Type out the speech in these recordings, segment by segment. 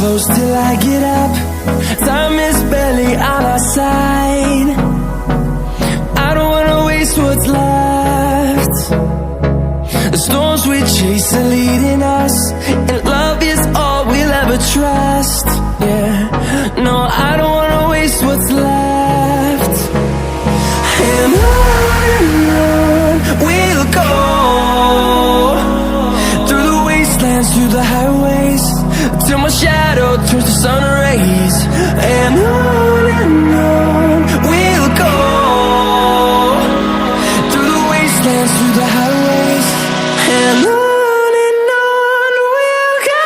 close till I get up. Time is barely on our side. I don't wanna waste what's left. The storms we chase are leading us, and love is all we'll ever trust. Yeah, no, I don't wanna waste what's left. And on we'll go, through the wastelands, through the highways, till my shadow turns to sun rays. And on we'll go, through the wastelands, through the highways, and on we'll go.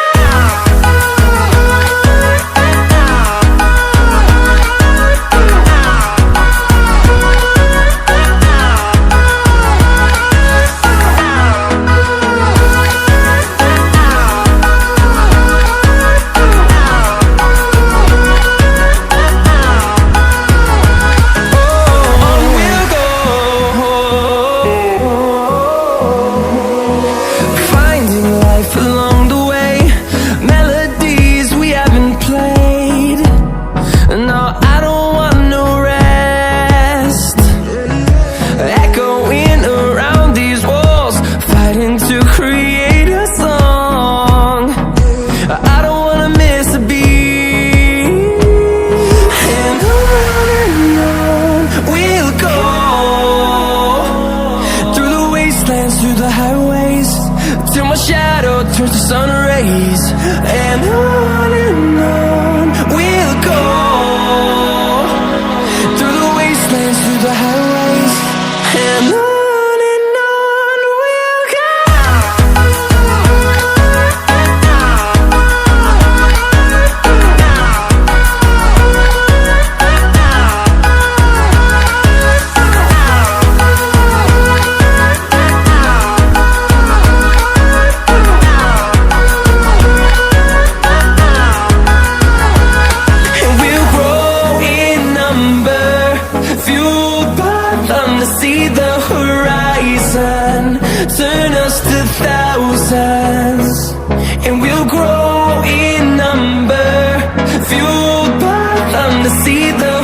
Through the highways, till my shadow turns to sun rays. And on we'll go, through the wastelands, through the highways, and on we'll go. See the horizon, turn us to thousands, and we'll grow in number, fueled by them to see the